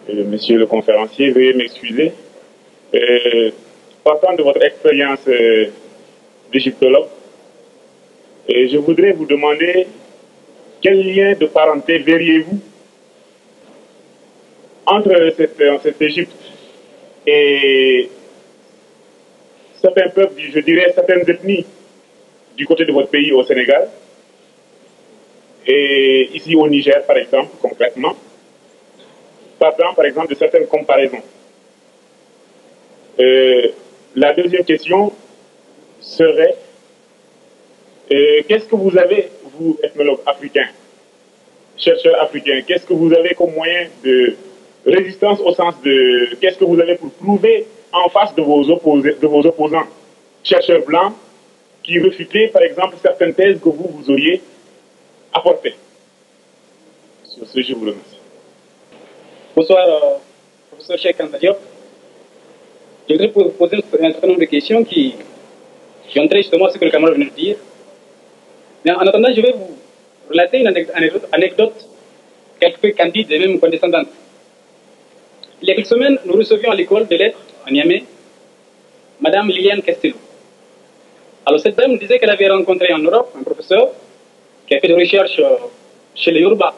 Monsieur le conférencier, veuillez m'excuser. Partant de votre expérience d'égyptologue, je voudrais vous demander quel lien de parenté verriez-vous entre cette Égypte et certains peuples, je dirais certaines ethnies du côté de votre pays au Sénégal et ici au Niger par exemple, concrètement, partant par exemple de certaines comparaisons. La deuxième question serait qu'est-ce que vous avez, vous, ethnologue africain, chercheur africain, qu'est-ce que vous avez comme moyen de résistance au sens de qu'est-ce que vous avez pour prouver en face de vos opposants, chercheurs blancs, qui réfutaient par exemple certaines thèses que vous auriez apportées. Sur ce, je vous remercie. Bonsoir, professeur Cheikh Anta Diop. Je voudrais vous poser un certain nombre de questions qui ont trait justement à ce que le camarade vient de dire. Mais en attendant, je vais vous relater une anecdote quelque peu candide et même condescendante. Il y a quelques semaines, nous recevions à l'école des lettres à Niamey Madame Liliane Castelou. Alors cette dame nous disait qu'elle avait rencontré en Europe un professeur qui a fait des recherches chez les Yoruba,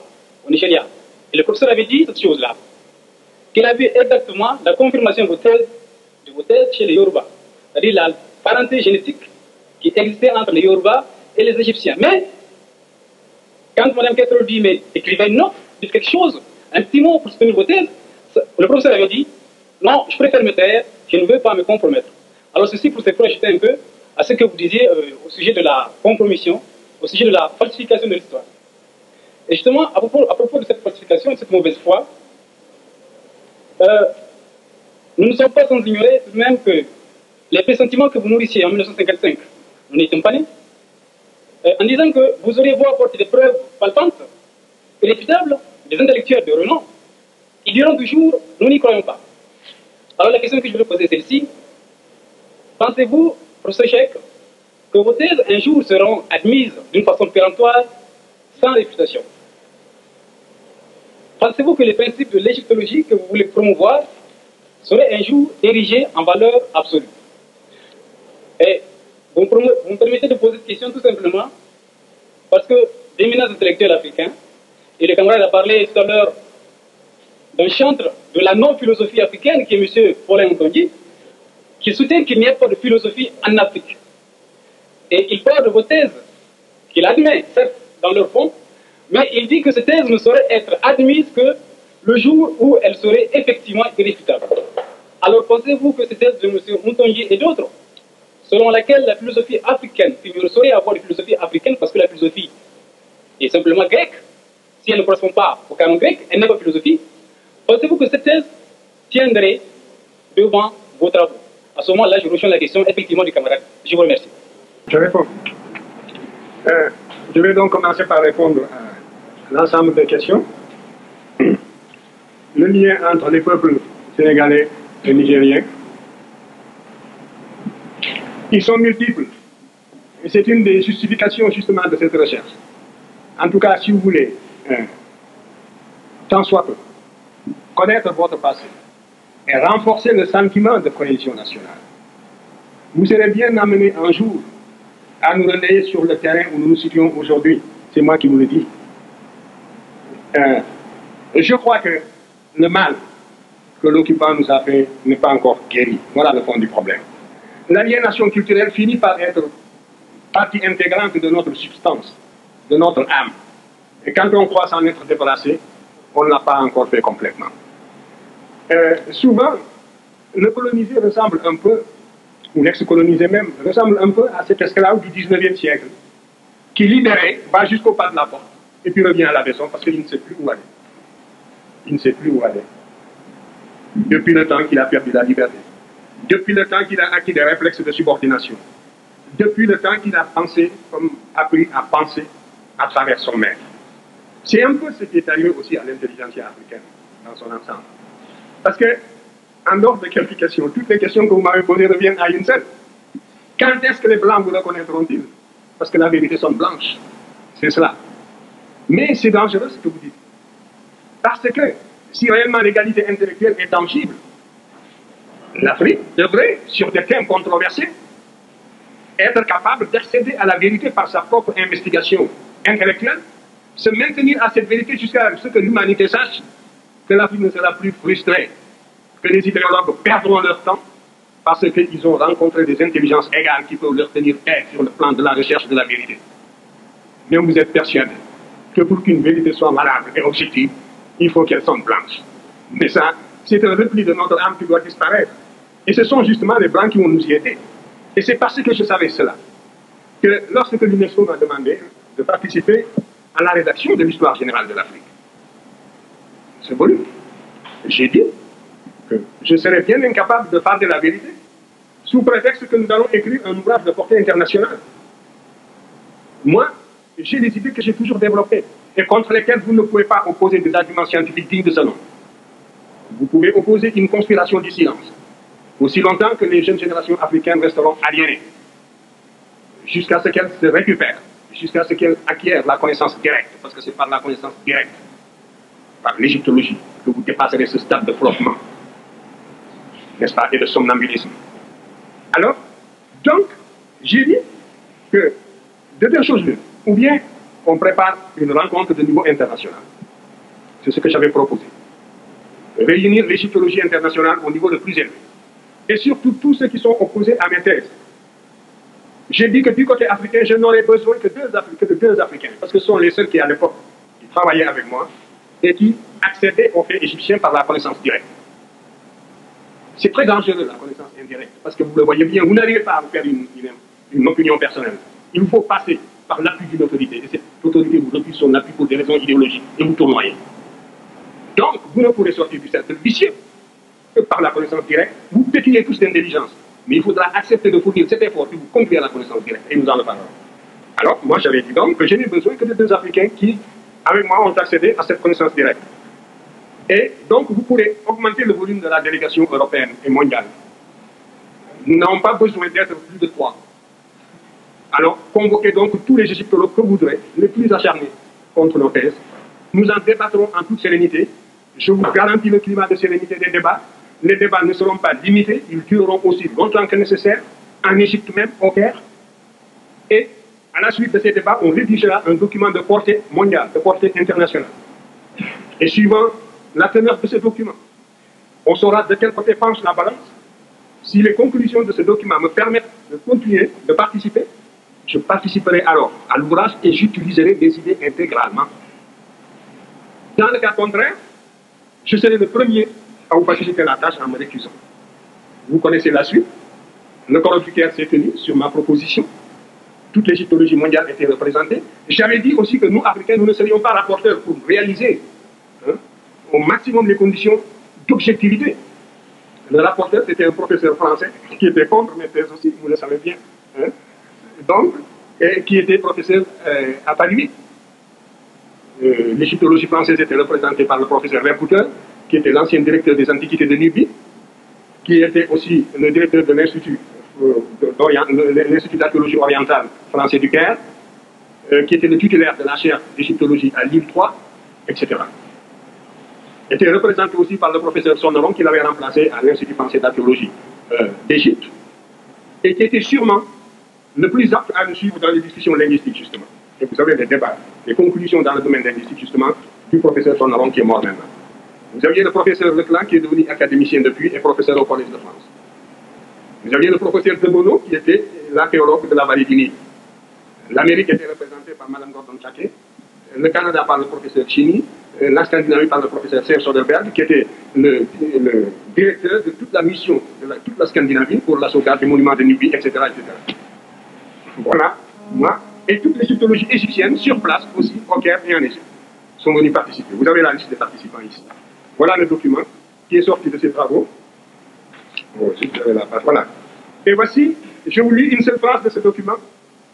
au Nigeria. Et le professeur avait dit cette chose-là, qu'il avait exactement la confirmation de vos thèses chez les Yoruba, c'est-à-dire la parenté génétique qui existait entre les Yoruba et les Égyptiens. Mais, quand Mme Castelou dit, mais écrivez une note, dites quelque chose, un petit mot pour soutenir vos thèses, le professeur avait dit, non, je préfère me taire, je ne veux pas me compromettre. Alors ceci pour s'ajouter un peu à ce que vous disiez au sujet de la compromission, au sujet de la falsification de l'histoire. Et justement, à propos de cette falsification, de cette mauvaise foi, nous ne sommes pas sans ignorer tout de même que les pressentiments que vous nourrissiez en 1955, nous n'étions pas nés, en disant que vous auriez beau apporter des preuves palpantes, irréfutables, des intellectuels de renom, ils diront toujours, nous n'y croyons pas. Alors la question que je voulais poser est celle-ci. Pensez-vous, professeur Cheikh, que vos thèses un jour seront admises d'une façon péremptoire, sans réfutation? Pensez-vous que les principes de l'égyptologie que vous voulez promouvoir seraient un jour érigés en valeur absolue? Et vous me permettez de poser cette question tout simplement parce que d'éminents intellectuels africains, et le camarade a parlé tout à l'heure d'un chantre de la non-philosophie africaine qui est M. Paulin Ntongi, qui soutient qu'il n'y a pas de philosophie en Afrique. Et il parle de vos thèses, qu'il admet, certes, dans leur fond, mais il dit que ces thèses ne sauraient être admises que le jour où elles seraient effectivement irréfutables. Alors pensez-vous que ces thèses de M. Ntongi et d'autres, selon laquelle la philosophie africaine, qu'il ne saurait avoir de philosophie africaine parce que la philosophie est simplement grecque, si elle ne correspond pas au canon grec, elle n'est pas philosophie, pensez-vous que cette thèse tiendrait devant vos travaux? À ce moment-là, je rejoins la question effectivement du camarade. Je vous remercie. Je réponds. Je vais donc commencer par répondre à l'ensemble des questions. Le lien entre les peuples sénégalais et nigériens, ils sont multiples. Et c'est une des justifications justement de cette recherche. En tout cas, si vous voulez, tant soit peu, connaître votre passé et renforcer le sentiment de cohésion nationale, vous serez bien amené un jour à nous relayer sur le terrain où nous nous situons aujourd'hui. C'est moi qui vous le dis. Je crois que le mal que l'occupant nous a fait n'est pas encore guéri. Voilà le fond du problème. L'aliénation culturelle finit par être partie intégrante de notre substance, de notre âme. Et quand on croit s'en être débarrassé, on ne l'a pas encore fait complètement. Souvent, le colonisé ressemble un peu, ou l'ex-colonisé même, ressemble un peu à cet esclave du 19e siècle, qui, libéré, va jusqu'au pas de la porte, et puis revient à la maison parce qu'il ne sait plus où aller. Il ne sait plus où aller. Depuis le temps qu'il a perdu la liberté. Depuis le temps qu'il a acquis des réflexes de subordination. Depuis le temps qu'il a pensé, comme appris à penser à travers son maître. C'est un peu ce qui est arrivé aussi à l'intelligentsia africaine, dans son ensemble. Parce que, en dehors de quelques questions, toutes les questions que vous m'avez posées reviennent à une seule. Quand est-ce que les Blancs vous reconnaîtront-ils? Parce que la vérité sont blanches. C'est cela. Mais c'est dangereux ce que vous dites. Parce que si réellement l'égalité intellectuelle est tangible, l'Afrique devrait, sur des thèmes controversés, être capable d'accéder à la vérité par sa propre investigation intellectuelle, se maintenir à cette vérité jusqu'à ce que l'humanité sache que l'Afrique ne sera plus frustrée, que les idéologues perdront leur temps parce qu'ils ont rencontré des intelligences égales qui peuvent leur tenir tête sur le plan de la recherche de la vérité. Mais vous êtes persuadé que pour qu'une vérité soit valable et objective, il faut qu'elle soit blanche. Mais ça, c'est un repli de notre âme qui doit disparaître. Et ce sont justement les Blancs qui vont nous y aider. Et c'est parce que je savais cela que lorsque l'UNESCO m'a demandé de participer à la rédaction de l'histoire générale de l'Afrique, ce volume, j'ai dit que je serais bien incapable de parler de la vérité sous prétexte que nous allons écrire un ouvrage de portée internationale. Moi, j'ai des idées que j'ai toujours développées et contre lesquelles vous ne pouvez pas opposer des arguments scientifiques dignes de ce nom. Vous pouvez opposer une conspiration du silence, aussi longtemps que les jeunes générations africaines resteront aliénées, jusqu'à ce qu'elles se récupèrent, jusqu'à ce qu'elles acquièrent la connaissance directe, parce que c'est par la connaissance directe, par l'égyptologie, que vous dépasserez ce stade de flottement, n'est-ce pas, et de somnambulisme. Alors, donc, j'ai dit que de deux choses l'une, ou bien on prépare une rencontre de niveau international. C'est ce que j'avais proposé. Réunir l'égyptologie internationale au niveau le plus élevé. Et surtout tous ceux qui sont opposés à mes thèses. J'ai dit que du côté africain, je n'aurais besoin que de deux Africains, parce que ce sont les seuls qui, à l'époque, travaillaient avec moi et qui accédaient aux faits égyptiens par la connaissance directe. C'est très dangereux, la connaissance indirecte, parce que vous le voyez bien, vous n'arrivez pas à vous faire une opinion personnelle. Il faut passer par l'appui d'une autorité, et cette autorité vous refuse son appui pour des raisons idéologiques, et vous tournoyez. Donc, vous ne pourrez sortir du cercle vicieux que par la connaissance directe. Vous pétillez tous d'intelligence, mais il faudra accepter de fournir cet effort pour vous conduire à la connaissance directe, et nous en reparlerons. Alors, moi, j'avais dit donc que je n'ai besoin que de deux Africains qui, avec moi, ont accédé à cette connaissance directe. Et donc, vous pourrez augmenter le volume de la délégation européenne et mondiale. Nous n'avons pas besoin d'être plus de 3. Alors, convoquez donc tous les égyptologues que vous voudrez, les plus acharnés contre nos thèses. Nous en débattrons en toute sérénité. Je vous garantis le climat de sérénité des débats. Les débats ne seront pas limités, ils dureront aussi longtemps que nécessaire, en Égypte même, au Caire. Et à la suite de ces débats, on rédigera un document de portée mondiale, de portée internationale. Et suivant la teneur de ce document, on saura de quel côté penche la balance. Si les conclusions de ce document me permettent de continuer, de participer, je participerai alors à l'ouvrage et j'utiliserai des idées intégralement. Dans le cas contraire, je serai le premier à vous faciliter la tâche en me récusant. Vous connaissez la suite. Le colloque du Caire s'est tenu sur ma proposition. Toute l'égyptologie mondiale était représentée. J'avais dit aussi que nous, Africains, nous ne serions pas rapporteurs pour réaliser au maximum les conditions d'objectivité. Le rapporteur, c'était un professeur français qui était contre mes thèses aussi, vous le savez bien. Donc, et qui était professeur à Paris. L'égyptologie française était représentée par le professeur Vercouter, qui était l'ancien directeur des antiquités de Nubie, qui était aussi le directeur de l'Institut d'archéologie orientale français du Caire, qui était le titulaire de la chaire d'égyptologie à Lille 3, etc. Était représenté aussi par le professeur Sonneron, qui l'avait remplacé à l'Institut français d'archéologie d'Égypte, et qui était sûrement le plus apte à nous suivre dans les discussions linguistiques, justement. Et vous savez, les débats, les conclusions dans le domaine linguistique, justement, du professeur Sonneron, qui est mort maintenant. Vous aviez le professeur Leclan, qui est devenu académicien depuis et professeur au Collège de France. Vous aviez le professeur de Bono, qui était l'archéologue de la vallée du Nil. L'Amérique était représentée par Mme Gordon Chaké, le Canada par le professeur Chini, la Scandinavie par le professeur Serge Soderberg, qui était le directeur de toute la mission de toute la Scandinavie pour la sauvegarde des monuments de Nubie, etc., etc. Voilà, moi, et toute l'égyptologie égyptienne sur place aussi, au Caire et en Égypte, sont venus participer. Vous avez la liste des participants ici. Voilà le document qui est sorti de ces travaux. Bon, si vous avez la page, voilà. Et voici, je vous lis une seule phrase de ce document.